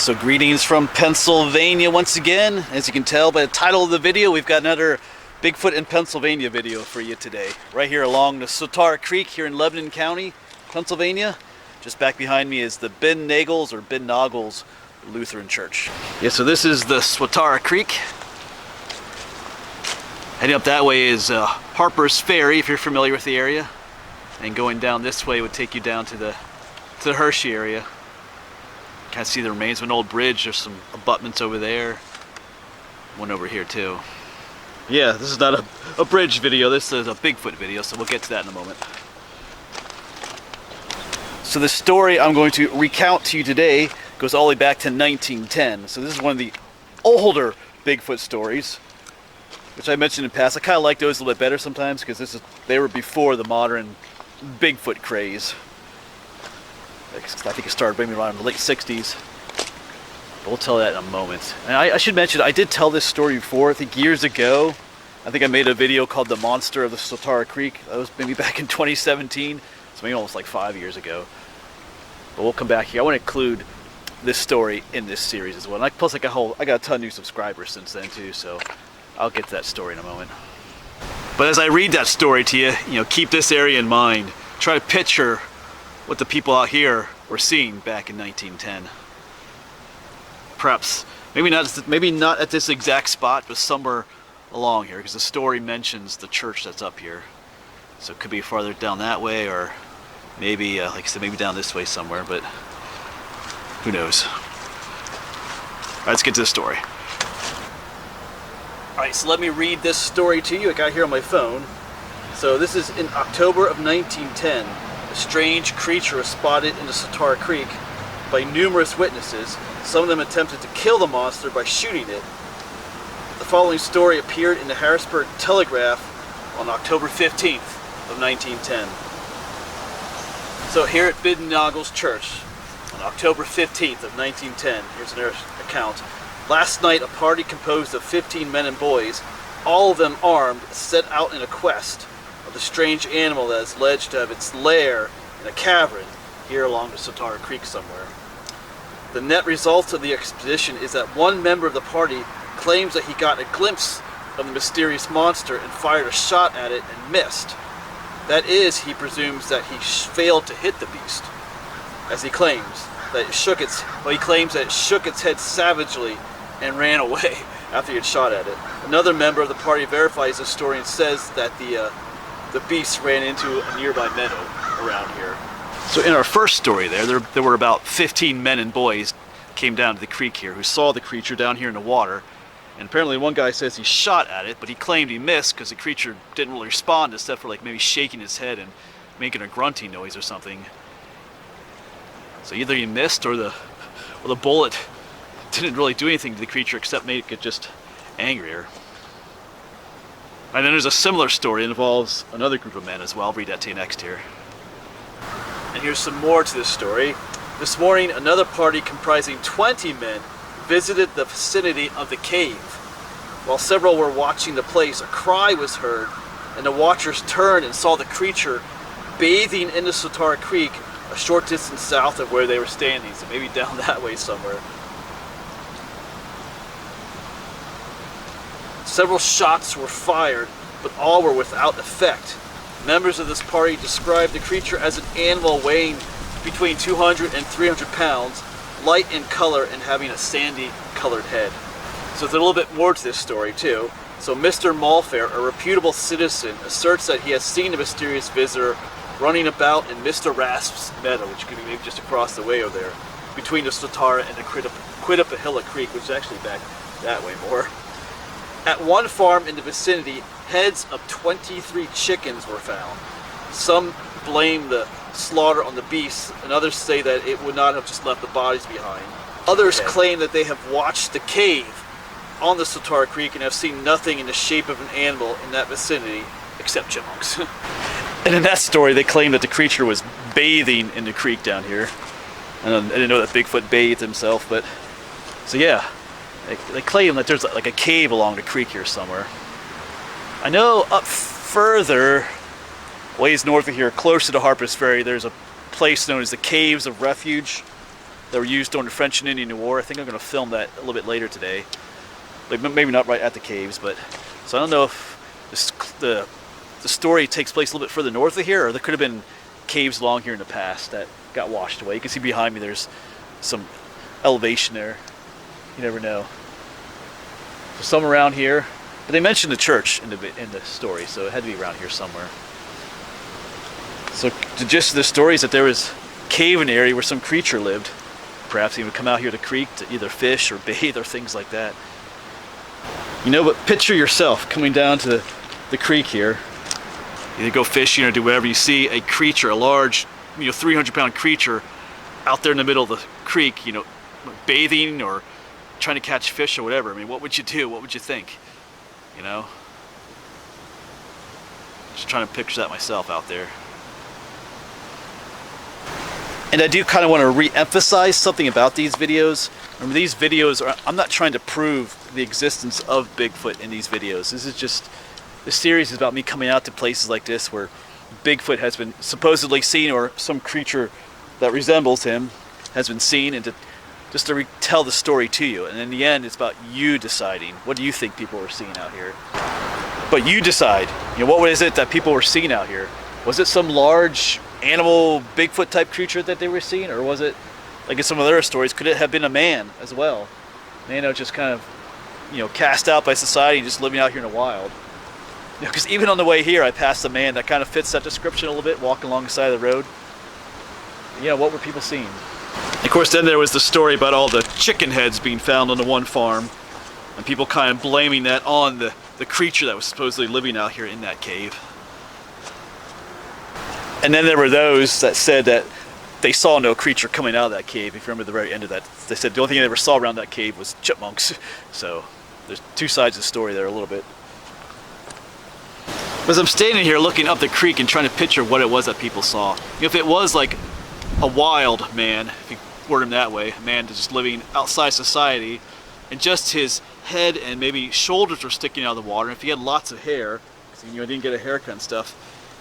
So greetings from Pennsylvania once again. As you can tell by the title of the video, we've got another Bigfoot in Pennsylvania video for you today. Right here along the Swatara Creek here in Lebanon County, Pennsylvania. Just back behind me is the Ben Nagels or Ben Nagels Lutheran Church. Yeah, so this is the Swatara Creek. Heading up that way is Harper's Ferry, if you're familiar with the area. And going down this way would take you down to the Hershey area. Kind of see the remains of an old bridge. There's some abutments over there. One over here too. Yeah, this is not a bridge video. This is a Bigfoot video, so we'll get to that in a moment. So the story I'm going to recount to you today goes all the way back to 1910. So this is one of the older Bigfoot stories, which I mentioned in the past. I kind of like those a little bit better sometimes because they were before the modern Bigfoot craze. I think it started maybe around the late 60s. But we'll tell that in a moment. And I should mention, I did tell this story before, I think years ago. I think I made a video called The Monster of the Swatara Creek. That was maybe back in 2017. So maybe almost like 5 years ago. But we'll come back here. I want to include this story in this series as well. And plus I got a ton of new subscribers since then too, so I'll get to that story in a moment. But as I read that story to you, keep this area in mind. Try to picture what the people out here were seeing back in 1910. Perhaps, maybe not at this exact spot, but somewhere along here, because the story mentions the church that's up here. So it could be farther down that way, or maybe, like I said, maybe down this way somewhere, but who knows. All right, let's get to the story. All right, so let me read this story to you. I got it here on my phone. So this is in October of 1910. A strange creature was spotted in the Swatara Creek by numerous witnesses. Some of them attempted to kill the monster by shooting it. The following story appeared in the Harrisburg Telegraph on October 15th of 1910. So here at Ben Nagels Church on October 15th of 1910, here's an account. Last night a party composed of 15 men and boys, all of them armed, set out in a quest of the strange animal that is alleged to have its lair in a cavern here along the Swatara Creek somewhere. The net result of the expedition is that one member of the party claims that he got a glimpse of the mysterious monster and fired a shot at it and missed. That is, he presumes that he failed to hit the beast, as he claims that it shook its head savagely and ran away after he had shot at it. Another member of the party verifies the story and says that the beast ran into a nearby meadow around here. So in our first story there were about 15 men and boys came down to the creek here who saw the creature down here in the water. And apparently one guy says he shot at it, but he claimed he missed because the creature didn't really respond except for like maybe shaking its head and making a grunting noise or something. So either he missed or the bullet didn't really do anything to the creature except make it just angrier. And then there's a similar story that involves another group of men as well. I'll read that to you next here. And here's some more to this story. This morning, another party comprising 20 men visited the vicinity of the cave. While several were watching the place, a cry was heard, and the watchers turned and saw the creature bathing in the Swatara Creek a short distance south of where they were standing, so maybe down that way somewhere. Several shots were fired, but all were without effect. Members of this party described the creature as an animal weighing between 200 and 300 pounds, light in color and having a sandy colored head. So there's a little bit more to this story too. So Mr. Malfair, a reputable citizen, asserts that he has seen a mysterious visitor running about in Mr. Rasp's meadow, which could be maybe just across the way over there, between the Swatara and the Quittapahilla Creek, which is actually back that way more. At one farm in the vicinity, heads of 23 chickens were found. Some blame the slaughter on the beasts, and others say that it would not have just left the bodies behind. Others claim that they have watched the cave on the Swatara Creek and have seen nothing in the shape of an animal in that vicinity except chipmunks. And in that story, they claim that the creature was bathing in the creek down here. I didn't know that Bigfoot bathed himself, but so yeah. They claim that there's like a cave along the creek here somewhere. I know up further, ways north of here, closer to Harper's Ferry, there's a place known as the Caves of Refuge. that were used during the French and Indian War. I think I'm going to film that a little bit later today. Like maybe not right at the caves, but so I don't know if the story takes place a little bit further north of here, or there could have been caves along here in the past that got washed away. You can see behind me there's some elevation there. You never know. So some around here, but they mentioned the church in the story, so it had to be around here somewhere. So the gist of the story is that there was a cave in the area where some creature lived. Perhaps he would come out here to the creek to either fish or bathe or things like that. You know, but picture yourself coming down to the creek here. Either go fishing or do whatever. You see a creature, a large, 300-pound creature out there in the middle of the creek, bathing or trying to catch fish or whatever. I mean, what would you do? What would you think? Just trying to picture that myself out there. And I do kind of want to re-emphasize something about these videos. Remember, these videos I'm not trying to prove the existence of Bigfoot in these videos. This series is about me coming out to places like this where Bigfoot has been supposedly seen, or some creature that resembles him has been seen, and just to retell the story to you. And in the end, it's about you deciding, what do you think people are seeing out here? But you decide, what is it that people were seeing out here? Was it some large animal, Bigfoot type creature that they were seeing? Or was it, like in some of the other stories, could it have been a man as well? Just kind of, cast out by society, just living out here in the wild. Because even on the way here, I passed a man that kind of fits that description a little bit, walking along the side of the road. What were people seeing? Of course, then there was the story about all the chicken heads being found on the one farm, and people kind of blaming that on the creature that was supposedly living out here in that cave. And then there were those that said that they saw no creature coming out of that cave. If you remember the very end of that, they said the only thing they ever saw around that cave was chipmunks. So there's two sides of the story there a little bit. As I'm standing here looking up the creek and trying to picture what it was that people saw. If it was like a wild man, if you word him that way, a man just living outside society, and just his head and maybe shoulders were sticking out of the water, if he had lots of hair, because didn't get a haircut and stuff,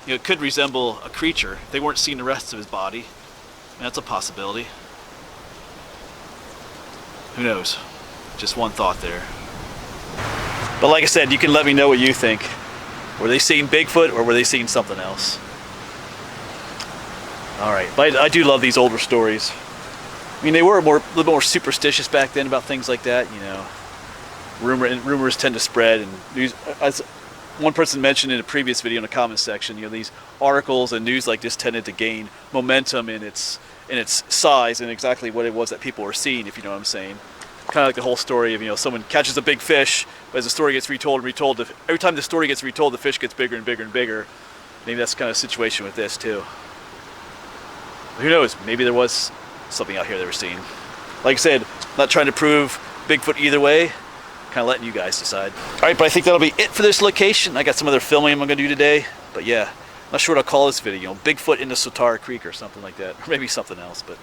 it could resemble a creature. If they weren't seeing the rest of his body, that's a possibility. Who knows? Just one thought there. But like I said, you can let me know what you think. Were they seeing Bigfoot, or were they seeing something else? Alright, but I do love these older stories. They were a little bit more superstitious back then about things like that, Rumors tend to spread, and news, as one person mentioned in a previous video in the comments section, these articles and news like this tended to gain momentum in its size and exactly what it was that people were seeing, if you know what I'm saying. Kind of like the whole story of, someone catches a big fish, but as the story gets retold and retold, every time the story gets retold, the fish gets bigger and bigger and bigger. Maybe that's kind of a situation with this too. But who knows? Maybe there was something out here they were seeing. Like I said, not trying to prove Bigfoot either way. Kind of letting you guys decide. Alright, but I think that'll be it for this location. I got some other filming I'm going to do today. But yeah, I'm not sure what I'll call this video. Bigfoot in the Sotara Creek or something like that. Or maybe something else. But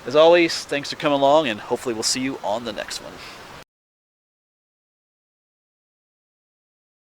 as always, thanks for coming along, and hopefully we'll see you on the next one.